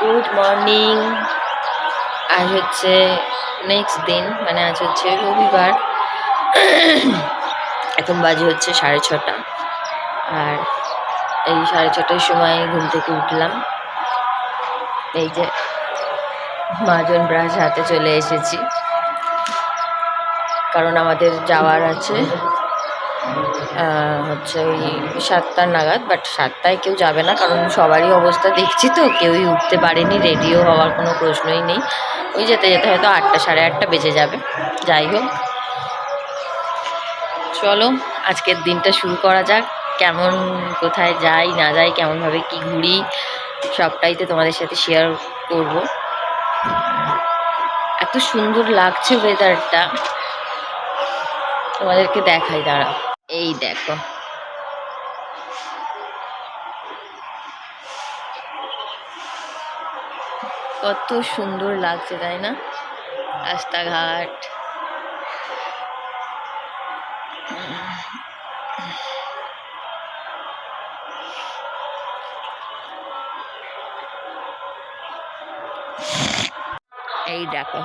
Good morning. আজ হচ্ছে next দিন, মানে আজ হচ্ছে রবিবার। এখন বাজে হচ্ছে 6:30, আর এই 6:30টার সময় ঘুম থেকে উঠলাম। এই যে মাজন ব্রাশ হাতে চলে এসেছি, কারণ আমাদের যাওয়ার আছে হচ্ছে ওই 7টা নাগাদ। বাট 7টায় কেউ যাবে না, কারণ সবারই অবস্থা দেখছি তো, কেউই উঠতে পারেনি, রেডিও হওয়ার কোনো প্রশ্নই নেই। ওই যেতে যেতে হয়তো 8টা, 8:30 বেজে যাবে। যাই হোক, চলো আজকের দিনটা শুরু করা যাক। কেমন কোথায় যাই না যাই, কেমনভাবে কি ঘুরি, সবটাই তো তোমাদের সাথে শেয়ার করব। এত সুন্দর লাগছে ওয়েদারটা, তোমাদেরকে দেখাই, দাঁড়া। এই দেখো, কত সুন্দর লাগছে তাই না রাস্তাঘাট। এই দেখো,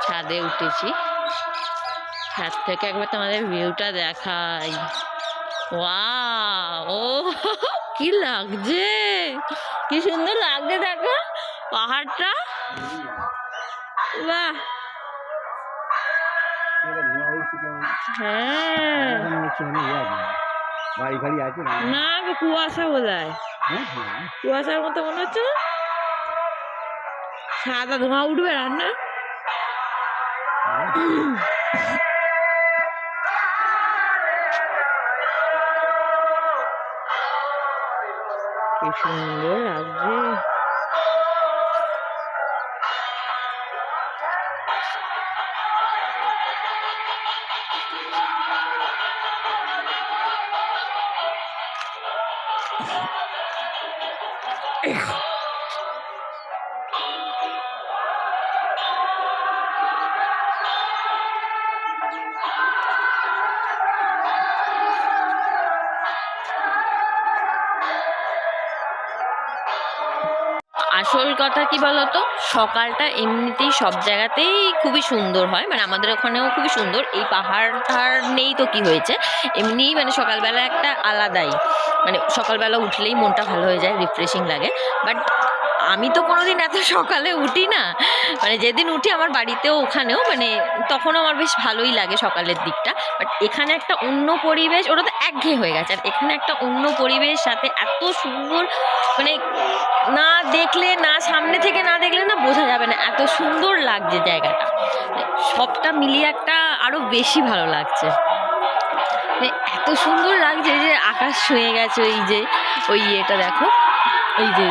ছাদে উঠেছি, ছাদ থেকে একবার তোমাদের ভিউটা দেখাই। ওয়াও, ও কি লাগছে, কি সুন্দর লাগছে দেখো পাহাড়টা। বাহ, হ্যাঁ, না কুয়াশা বোধহয়, কুয়াশার মতো মনে হচ্ছে না? সাদা ধোঁয়া উঠবে রান্না। কি সুন্দর লাগছে। আসল কথা কি বলতো, সকালটা এমনিতেই সব জায়গাতেই খুবই সুন্দর হয়, মানে আমাদের ওখানেও খুবই সুন্দর। এই পাহাড় ধার নেই তো কি হয়েছে, এমনিই মানে সকালবেলা একটা আলাদাই, মানে সকালবেলা উঠলেই মনটা ভালো হয়ে যায়, রিফ্রেশিং লাগে। বাট আমি তো কোনোদিন এত সকালে উঠি না, মানে যেদিন উঠি আমার বাড়িতেও ওখানেও, মানে তখন আমার বেশ ভালোই লাগে সকালের দিকটা। বাট এখানে একটা অন্য পরিবেশ, ওটা তো একঘেয়ে হয়ে গেছে, আর এখানে একটা অন্য পরিবেশ, সাথে এত সুন্দর, মানে না দেখলে, না সামনে থেকে না দেখলে না বোঝা যাবে না, এত সুন্দর লাগছে জায়গাটা। সবটা মিলিয়ে একটা আরো বেশি ভালো লাগছে, এত সুন্দর লাগছে যে আকাশ ছুঁয়ে গেছে। ওই ইয়েটা দেখো, এই যে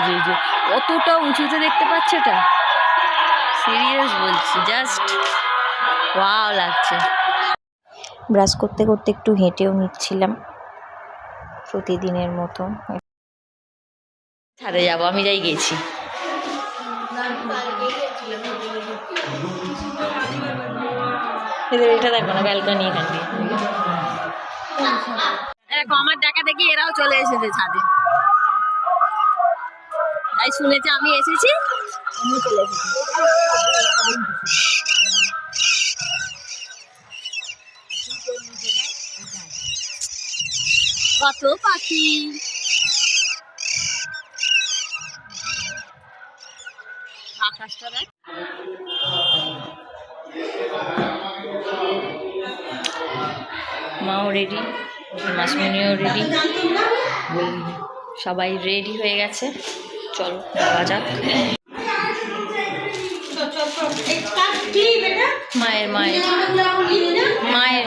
কতটা উঁচুতে দেখতে পাচ্ছ এটা, সিরিয়াস বলছি, জাস্ট ওয়াও লাগছে। ব্রাশ করতে করতে একটু হেঁটেও নিচ্ছিলাম প্রতিদিনের মতো। ছাদে যাবো, আমি যাই গেছি। এটা দেখো না, ব্যালকনি, এখান দিয়ে দেখো, আমার দেখা দেখি এরাও চলে এসেছে ছাদে। তাই শুনেছে আমি এসেছি, আমি চলে এসেছি। কত পাখি, আকাশটা দেখ। মাও রেডি, মাসমিনিও রেডি, সবাই রেডি হয়ে গেছে। চলো যাওয়া যাক। মায়ের মায়ের মায়ের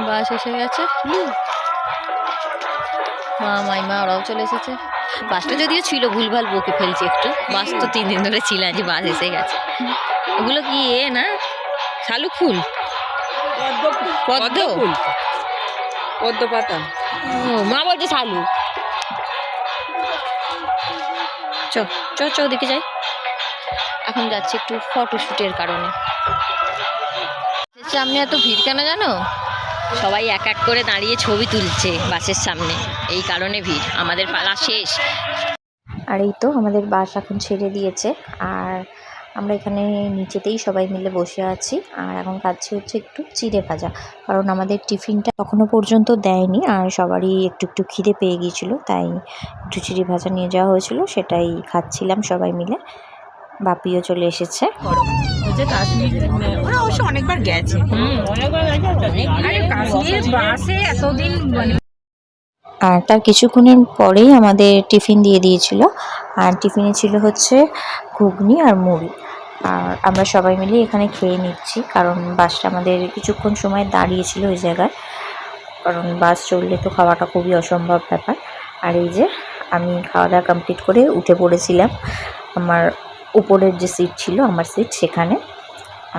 বাস এসে গেছে, মা মাইমা ওরাও চলে এসেছে। বাসটা যদিও ছিল, ভুলভাল বকে ফেলছি একটু, বাস তো 3 দিন ধরে ছিল, যে বাস এসে গেছে। ওগুলো কি না শালুক ফুল, পদ্ম ফুল, পদ্ম পাতা, ও মা বলছে শালুক। চ চ চ ওদিকে যাই, এখন যাচ্ছি একটু ফটোশ্যুটের কারণে। সামনে এত ভিড় কেন জানো? সবাই এক এক করে দাঁড়িয়ে ছবি তুলছে বাসের সামনে, এই কারণে ভিড়। আমাদের পালা শেষ। আর এই তো আমাদের বাস এখন ছেড়ে দিয়েছে, আর আমরা এখানে নিচেতেই সবাই মিলে বসে আছি। আর এখন খাচ্ছি হচ্ছে একটু চিড়ে ভাজা, কারণ আমাদের টিফিনটা এখনও পর্যন্ত দেয়নি, আর সবারই একটু একটু খিদে পেয়ে গিয়েছিলো, তাই একটু চিড়ে ভাজা নিয়ে যাওয়া হয়েছিল, সেটাই খাচ্ছিলাম সবাই মিলে। বাপিও চলে এসেছে। ওরা অবশ্য অনেকবার গেছে, কাশ্মীর বাসে এতদিন আর তার কিছুক্ষণের পরেই আমাদের টিফিন দিয়ে দিয়েছিল, আর টিফিনে ছিল হচ্ছে ঘুগনি আর মুড়ি। আর আমরা সবাই মিলে এখানে খেয়ে নিচ্ছি, কারণ বাসটা আমাদের কিছুক্ষণ সময় দাঁড়িয়েছিল ওই জায়গায়, কারণ বাস চললে তো খাওয়াটা খুবই অসম্ভব ব্যাপার। আর এই যে আমি খাওয়া দাওয়া কমপ্লিট করে উঠে পড়েছিলাম আমার উপরের যে সিট ছিল, আমার সিট, সেখানে।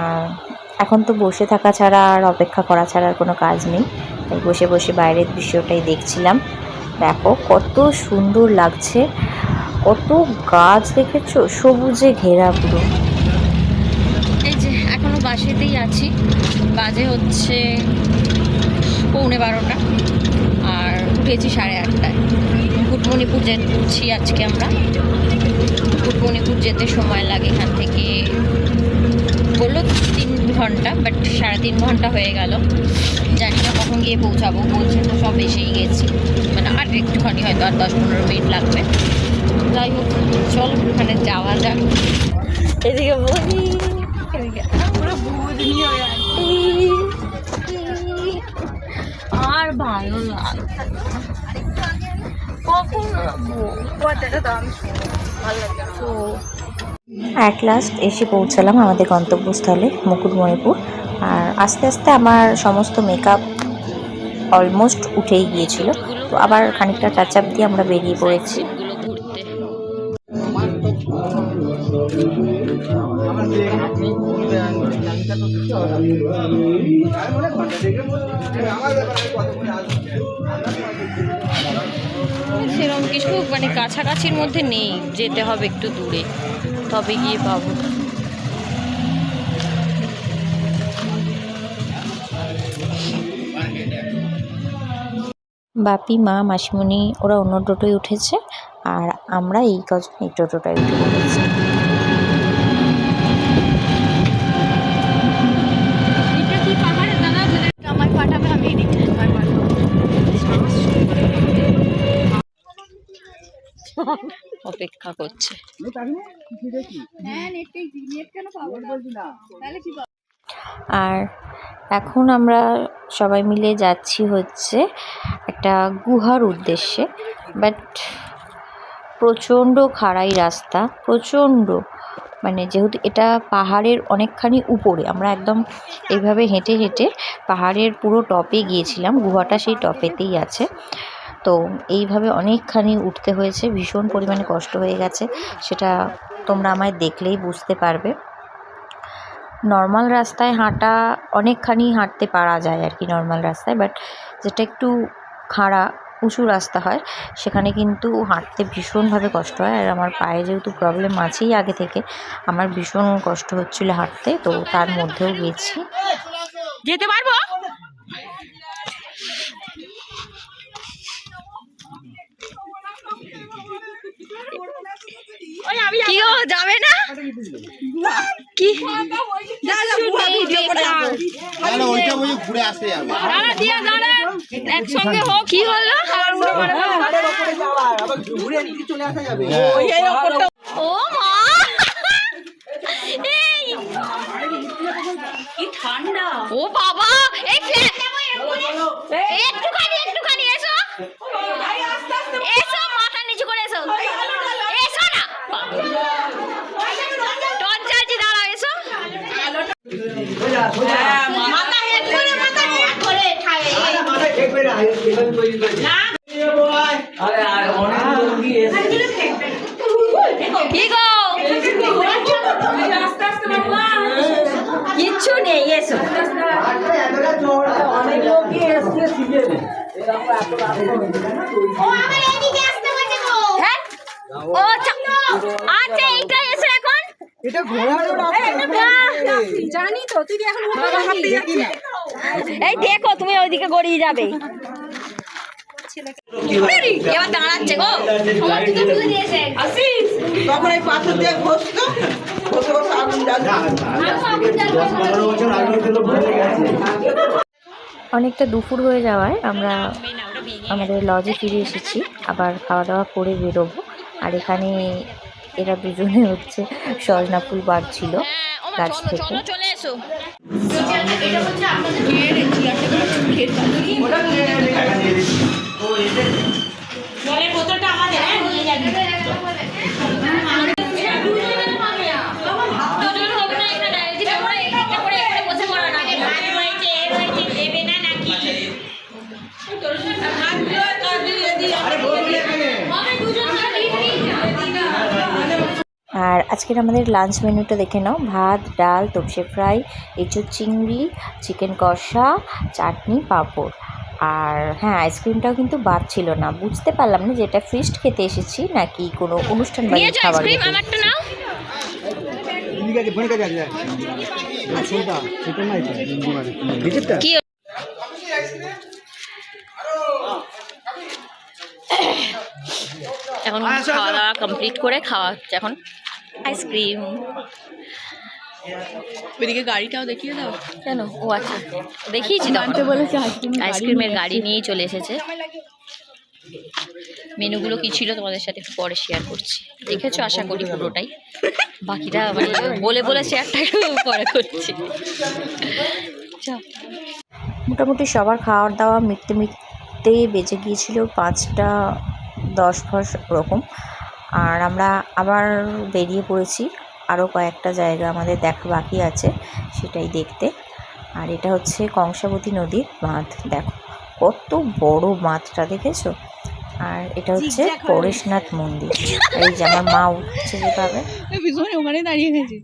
আর এখন তো বসে থাকা ছাড়া আর অপেক্ষা করা ছাড়া আর কোনো কাজ নেই, তাই বসে বসে বাইরের দৃশ্যটাই দেখছিলাম। দেখো কত সুন্দর লাগছে, কত গাছ দেখেছো, সবুজে ঘেরা পুরো। এই যে এখনো বাসেতেই আছি, বাজে হচ্ছে 11:45, আর উঠেছি 8:30টায়। মুকুটমণিপুর যাচ্ছি আজকে আমরা। মুকুটমণিপুর যেতে সময় লাগে এখান থেকে, বললো 3 ঘন্টা, বাট 3.5 ঘন্টা হয়ে গেল। জানি না কখন গিয়ে পৌঁছাবো, বলছে তো সব এসেই গেছি, মানে আর একটুখানি হয়তো আর 10-15 মিনিট লাগবে। যাই হোক, চল ওখানে যাওয়া যাক। এদিকে বলি, এদিকে আর ভালো লাগে কখন অ্যাট লাস্ট এসে পৌঁছালাম আমাদের গন্তব্যস্থলে মুকুটমণিপুর। আর আস্তে আস্তে আমার সমস্ত মেকআপ অলমোস্ট উঠেই গিয়েছিল, তো আবার খানিকটা টাচ আপ দিয়ে আমরা বেরিয়ে পড়েছি। সেরকম কিছু মানে কাছাকাছির মধ্যে নেই, যেতে হবে একটু দূরে, তবে গিয়ে পাবো। বাপি, মা, মাসিমণি ওরা অন্য টোটোয় উঠেছে, আর আমরা এই কজন এই টোটোটায় উঠে পড়েছি। অপেক্ষা করছে। আর এখন আমরা সবাই মিলে যাচ্ছি হচ্ছে একটা গুহার উদ্দেশ্যে, বাট প্রচণ্ড খাড়াই রাস্তা, প্রচণ্ড, মানে যেহেতু এটা পাহাড়ের অনেকখানি উপরে, আমরা একদম এইভাবে হেঁটে হেঁটে পাহাড়ের পুরো টপে গিয়েছিলাম, গুহাটা সেই টপেতেই আছে। তো এইভাবে অনেকখানি উঠতে হয়েছে, ভীষণ পরিমাণে কষ্ট হয়ে গেছে, সেটা তোমরা আমায় দেখলেই বুঝতে পারবে। নর্মাল রাস্তায় হাঁটা অনেকখানি হাঁটতে পারা যায় আর কি, নর্মাল রাস্তায়, বাট যেটা একটু খাড়া উঁচু রাস্তা হয় সেখানে কিন্তু হাঁটতে ভীষণভাবে কষ্ট হয়। আর আমার পায়ে যেহেতু প্রবলেম আছেই আগে থেকে, আমার ভীষণ কষ্ট হচ্ছিল হাঁটতে, তো তার মধ্যেও গেছি। যেতে পারবো? কি ও যাবে না কি? ঘুরে আসতে যাবে একসঙ্গে হোক, কি হলো? ও মা, এই কি ঠান্ডা! ও বাবা, এই একটুখানি একটুখানি এসো, এসো, মাথা নিচু করে এসো, এসো না, টর্চ জ্বালছি, দাঁড়াও, এসো। মাথা হেড করে, মাথা হেড করে ঠায়ে কি গো, কিচ্ছু নেই, এসো। ও আচ্ছা, এইটা এসো এখন। এটা ঘোরারও রাস্তা জানি তো তুই এখন এই দেখো তুমি ওইদিকে গড়িয়ে যাবে। এবার দাঁড়াচ্ছে গো। তখন এই পাথর দিয়ে ঘষতো ঘষে ঘষে আগুন জ্বালতো। অনেকটা দুপুর হয়ে যাওয়ায় আমরা আমাদের লজে ফিরে এসেছি, আবার খাওয়া দাওয়া করে বেরোবো। আর এখানে এরা দুজনে হচ্ছে সজনা ফুল বাড়ছিল গাছ থেকে। চলে এসো। জলের বোতলটা আমাদের নিয়ে যাবি। দুজন হবে না এখানে, যেটা করে একটা করে এখানে বসে পড়া না। দেবে না নাকি? আর আজকের আমাদের লাঞ্চ মেনুটা দেখে নাও। ভাত, ডাল, তোপসে ফ্রাই, এঁচোড় চিংড়ি, চিকেন কষা, চাটনি, পাঁপড়। আর হ্যাঁ, আইসক্রিমটাও কিন্তু বাদ ছিল না। বুঝতে পারলাম না যে এটা ফিস্ট খেতে এসেছি নাকি কোনো অনুষ্ঠান বাড়ির খাবার খেতে এসেছি। আমারটা নাও। ঠিক আছে ফোন কাছে আছে আর ছোটা ছোট নাই তো ডিজিটটা কি এখন খাওয়া দাওয়া কমপ্লিট করে খাওয়া হচ্ছে এখন আইসক্রিম। ওইদিকে গাড়িটাও দেখিয়ে দাও। কেন? ও আচ্ছা, দেখিয়েছি তো। বলেছে আইসক্রিমের গাড়ি নিয়েই চলে এসেছে। মেনুগুলো কি ছিল তোমাদের সাথে একটু পরে শেয়ার করছি। দেখেছো আশা করি পুরোটাই। বাকিটা মানে বলে বলে শেয়ারটা একটু পরে করছি। মোটামুটি সবার খাওয়ার দাওয়া মিটতে মিটতে বেজে গিয়েছিল 5টা 10 ওরকম। আর আমরা আবার বেরিয়ে পড়েছি, আরও কয়েকটা জায়গা আমাদের দেখা বাকি আছে সেটাই দেখতে। আর এটা হচ্ছে কংসাবতী নদীর বাঁধ, দেখো কত বড় বাঁধটা, দেখেছো? আর এটা হচ্ছে পরেশনাথ মন্দির। এই যে আমার মা উঠছে যেভাবে। ভীষণ ওখানে দাঁড়িয়ে গেছে।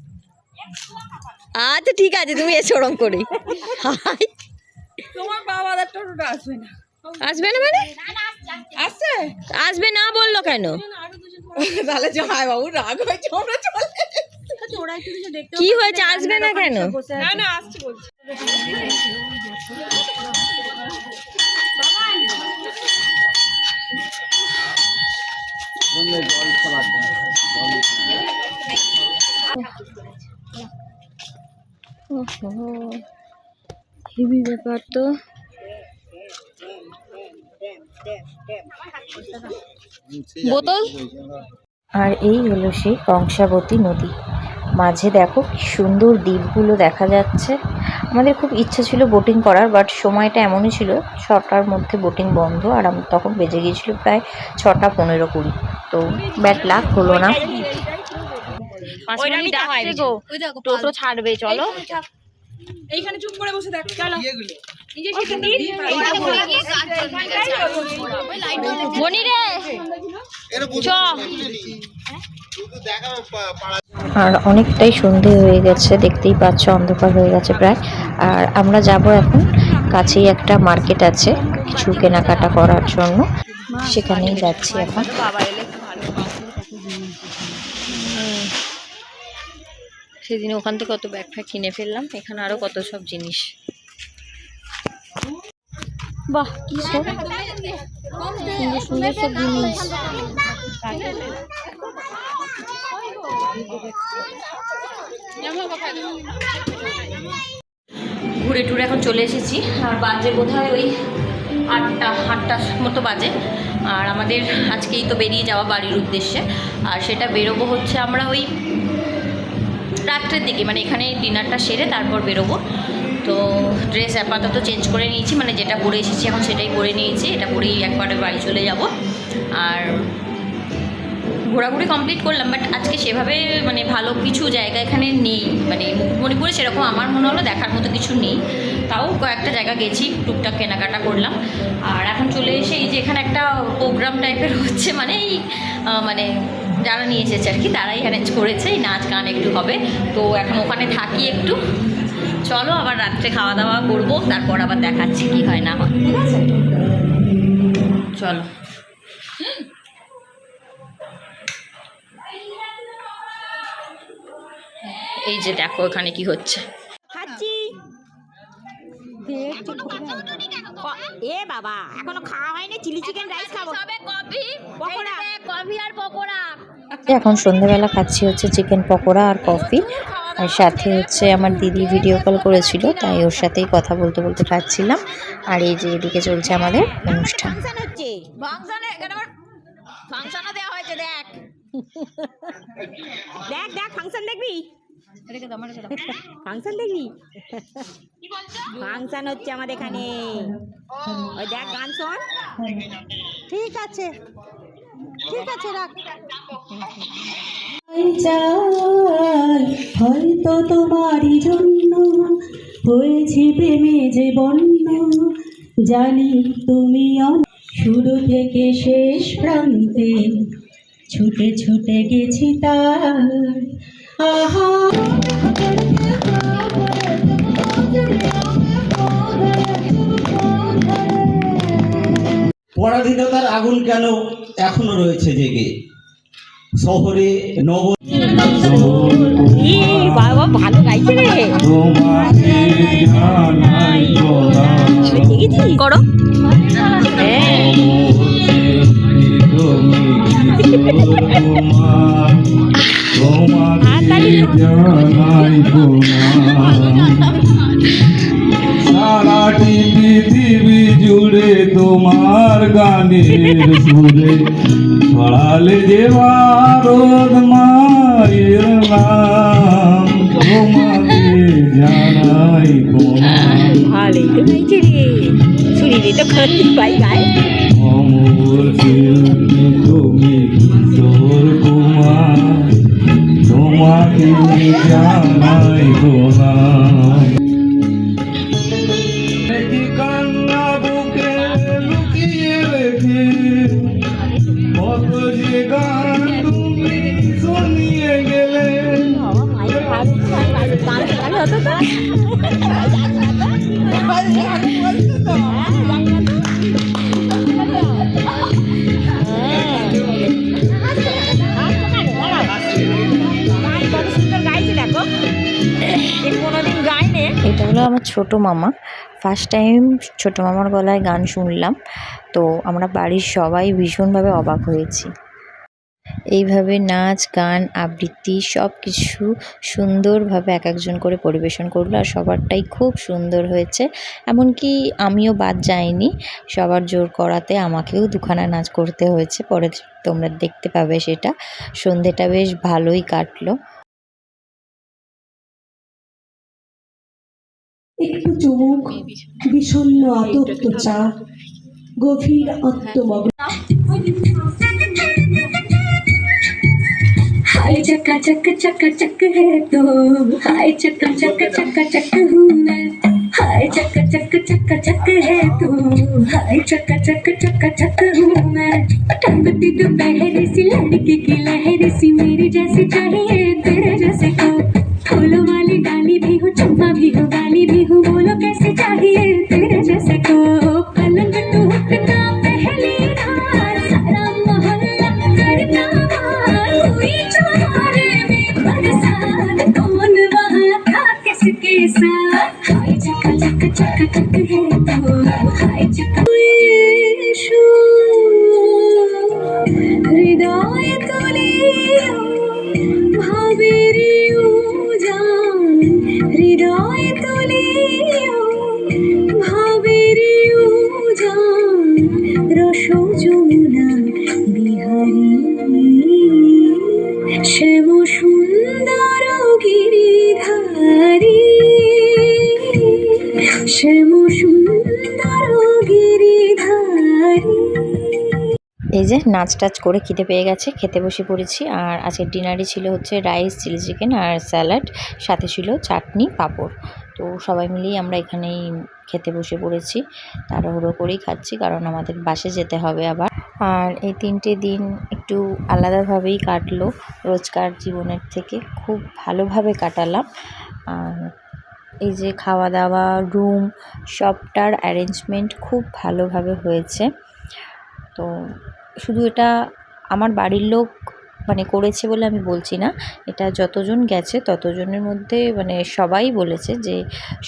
আচ্ছা ঠিক আছে, তুমি এসো ওরম করে। তোমার বাবাদের টোটোটা আসবে না। আসবে না মানে? আসছে? আসবে না বললো কেন? তাহলে জামাই বাবু রাগ হয়েছে, আমরা চলে কি হয়েছে? আসবে না কেন? না না আসছে বলছে। জল খাবার হেভি ব্যাপার তো। বোতল। আর এই হলো সেই কংসাবতী নদী। মাঝে দেখো কি সুন্দর দ্বীপগুলো দেখা যাচ্ছে। আমাদের খুব ইচ্ছা ছিল বোটিং করার, বাট সময়টা এমনই ছিল 6টার মধ্যে বোটিং বন্ধ। আর তখন বেজে গিয়েছিল প্রায় 6টা 15-20। তো ব্যাড লাক হলো না। 5 মিনিট ডাকছে গো, টোটো ছাড়বে, চলো। এইখানে চুপ করে বসে দেখ। চলো বনি রে চ। আর অনেকটাই সন্ধে হয়ে গেছে, দেখতেই পাচ্ছ অন্ধকার হয়ে গেছে প্রায়। আর আমরা যাব এখন, কাছেই একটা মার্কেট আছে কিছু কেনাকাটা করার জন্য, সেখানেই যাচ্ছি এখন। সেদিন ওখান থেকে কত ব্যাগ ফ্যাগ কিনে ফেললাম, এখানে আরো কত সব জিনিস। বাহ কি সুন্দর সুন্দর সব জিনিস। ঘুরে টুরে এখন চলে এসেছি। আর বাজে বোধহয় ওই 8টার মতো বাজে। আর আমাদের আজকেই তো বেরিয়ে যাওয়া বাড়ির উদ্দেশ্যে। আর সেটা বেরোবো হচ্ছে আমরা ওই রাত্রের দিকে, মানে এখানে ডিনারটা সেরে তারপর বেরোবো। তো ড্রেস আপাতত চেঞ্জ করে নিয়েছি, মানে যেটা পরে এসেছি এখন সেটাই পরে নিয়েছি। এটা পরেই একবারে বাড়ি চলে যাব। আর ঘোরাঘুরি কমপ্লিট করলাম, বাট আজকে সেভাবে মানে ভালো কিছু জায়গা এখানে নেই, মানে মুকুটমণিপুরে সেরকম আমার মনে হলো দেখার মতো কিছু নেই। তাও কয়েকটা জায়গা গেছি, টুকটাক কেনাকাটা করলাম। আর এখন চলে এসে এই যে এখানে একটা প্রোগ্রাম টাইপের হচ্ছে, মানে এই মানে যারা নিয়ে এসেছে আর কি, তারাই অ্যারেঞ্জ করেছে, এই নাচ গান একটু হবে। তো এখন ওখানে থাকি একটু, চলো আবার রাত্রে খাওয়া দাওয়া করবো, তারপর আবার দেখাচ্ছি কি হয় না হয়। ঠিক আছে চলো। এই যে দেখো এখানে কি হচ্ছে। খাচ্ছি। এ বাবা এখনো খাওয়া হয়নি, চিলি চিকেন রাইস খাবো। কফি আর পকোড়া। এখন সন্ধ্যাবেলা খাচ্ছি হচ্ছে চিকেন পকোড়া আর কফি, আর সাথে হচ্ছে আমার দিদি ভিডিও কল করেছিল, তাই ওর সাথেই কথা বলতে বলতে খাচ্ছিলাম। আর এই যে এদিকে চলছে আমাদের অনুষ্ঠান। ফাংশন হচ্ছে, ফাংশনও দেওয়া হয়েছে। দেখ দেখ দেখ ফাংশন দেখবি, ফাংশন দেখবি, ফাংশন হচ্ছে আমাদের এখানে। ওই দেখ গান শোন। ঠিক আছে ঠিক আছে রাখ। হয়তো তোমারই জন্য হয়েছে প্রেমে যে বন্য, জানি তুমি শুরু থেকে শেষ প্রান্তে ছুটে ছুটে গেছি তার। আহা পরাধীনতার আগুন কেন এখনো রয়েছে জেগে শহরে নব বাবা ভালো গাইছে রে। করো সারাটি পৃথিবী জুড়ে তোমার গানের সুরে ছড়ালে যে ভারত মায়ের নাম, তোমাকে জানাই প্রণাম। ভালোই তো গাইছে রে, শুনিনি তো খাচ্ছি ভাই গাই। অমর শিল্পী তুমি কিশোর কুমার, তোমাকে জানাই প্রণাম। কি কান্না বুকে লুকিয়ে রেখে কত যে গান তুমি শুনিয়ে গেলে। এটা হলো আমার ছোট মামা। ফার্স্ট টাইম ছোট মামার গলায় গান শুনলাম, তো আমরা বাড়ির সবাই ভীষণভাবে অবাক হয়েছি। এইভাবে নাচ গান আবৃত্তি সব কিছু সুন্দরভাবে এক একজন করে পরিবেশন করলো, আর সবারটাই খুব সুন্দর হয়েছে। এমনকি আমিও বাদ যাইনি, সবার জোর করাতে আমাকেও দুখানা নাচ করতে হয়েছে। পরে তোমরা দেখতে পাবে সেটা। সন্ধেটা বেশ ভালোই কাটলো। একটু চুমুক, বিষণ্ণ আতপ্ত চা, গভীর আত্মমগ্ন। हाय चक्का चक है तो हाय चक्का चक हूँ मैं। हाय चक्का चक है तो हाय चक्का चक हूँ मैं। टंगती दोपहर सी लड़की की लहर सी मेरी जैसी चाहिए तेरे जैसे को। फूलों वाली डाली भी हूँ, चुम्मा भी हूँ, गाली भी हूँ, बोलो कैसे चाहिए तेरे जैसे को। पलंग टूटना पहली रात सारा मोहल्ला करता मार हुई चोरे में बरसात कौन वहाँ था किसके साथ। हाय चक है तो हाय चक हृदय तुलियो भावेरी जान हृदय तुलियो भावेरी जान रस যমুনা বিহারী শ্যাম সুন্দর গিরিধারী শ্যাম সুন্দর গিরিধারী। এই যে নাচ টাচ করে খিদে পেয়ে গেছে, খেতে বসে পড়েছি। আর আজকের ডিনারে ছিল হচ্ছে রাইস, চিলি চিকেন আর স্যালাড, সাথে ছিল চাটনি পাঁপড়। তো সবাই মিলেই আমরা এখানেই খেতে বসে পড়েছি। তাড়াহুড়ো করেই খাচ্ছি কারণ আমাদের বাসে যেতে হবে আবার। আর এই 3টে দিন একটু আলাদাভাবেই কাটলো রোজকার জীবনের থেকে, খুব ভালোভাবে কাটালাম। আর এই যে খাওয়া দাওয়া, রুম সবটার অ্যারেঞ্জমেন্ট খুব ভালোভাবে হয়েছে। তো শুধু এটা আমার বাড়ির লোক মানে করেছে বলে আমি বলছি না, এটা যতজন গেছে ততজনের মধ্যে মানে সবাই বলেছে যে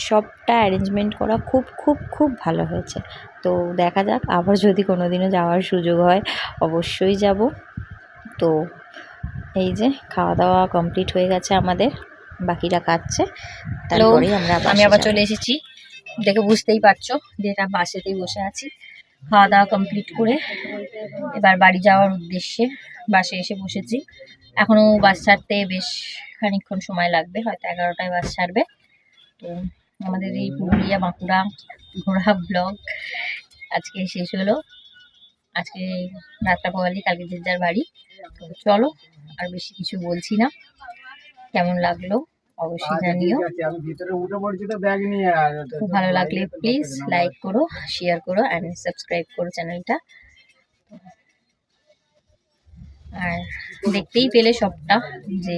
সবটা অ্যারেঞ্জমেন্ট করা খুব খুব খুব ভালো হয়েছে। তো দেখা যাক, আবার যদি কোনো দিনও যাওয়ার সুযোগ হয় অবশ্যই যাব। তো এই যে খাওয়া দাওয়া কমপ্লিট হয়ে গেছে আমাদের, বাকিরা কাটছে, তারপরেই আমরা আমি আবার চলে এসেছি, দেখে বুঝতেই পারছো যে এটা বাসেতেই বসে আছি। খাওয়া দাওয়া কমপ্লিট করে এবার বাড়ি যাওয়ার উদ্দেশ্যে বাসে এসে বসেছি। এখনও বাস ছাড়তে বেশ খানিকক্ষণ সময় লাগবে, হয়তো 11টায় বাস ছাড়বে। তো আমাদের এই পুরুলিয়া বাঁকুড়া ঘোরা ব্লগ আজকে শেষ হলো। আজকে রাতটা পোয়ালি, কালকে যে যার বাড়ি। তো চলো, আর বেশি কিছু বলছি না। কেমন লাগলো অবশ্যই জানিও। আমি ভিতরে উঠে পড়ছি তো ব্যাগ নিয়ে, আর খুব ভালো লাগলে প্লিজ লাইক করো, শেয়ার করো অ্যান্ড সাবস্ক্রাইব করো চ্যানেলটা। আর দেখতেই পেলে সবটা যে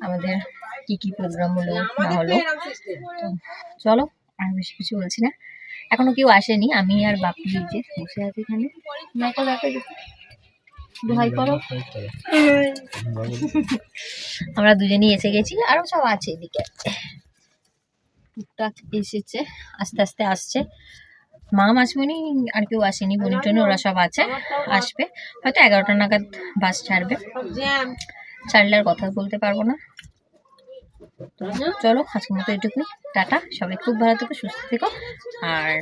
আমাদের কি কি প্রোগ্রাম হলো না হলো। তো চলো, আর বেশি কিছু বলছি না, এখনো কেউ আসেনি। আমি আর বাপি যে বসে আছি এখানে। দেখো দেখো দোহাই করো। আমরা দুজনেই এসে গেছি, আরো সব আছে এদিকে, টুকটাক এসেছে, আস্তে আস্তে আসছে। মা মাসিমণি আর কেউ আসেনি, বনি টনি ওরা সব আছে, আসবে হয়তো 11টা নাগাদ বাস ছাড়বে। ছাড়লে আর কথা বলতে পারবো না। তো চলো, আজকের মতো এটুকুই, টাটা। সবাই খুব ভালো থেকো, সুস্থ থেকো, আর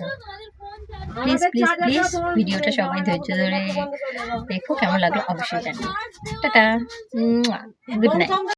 প্লিজ প্লিজ প্লিজ ভিডিওটা সবাই ধৈর্য ধরে দেখো, কেমন লাগলো অবশ্যই জানিও। Tata, good night.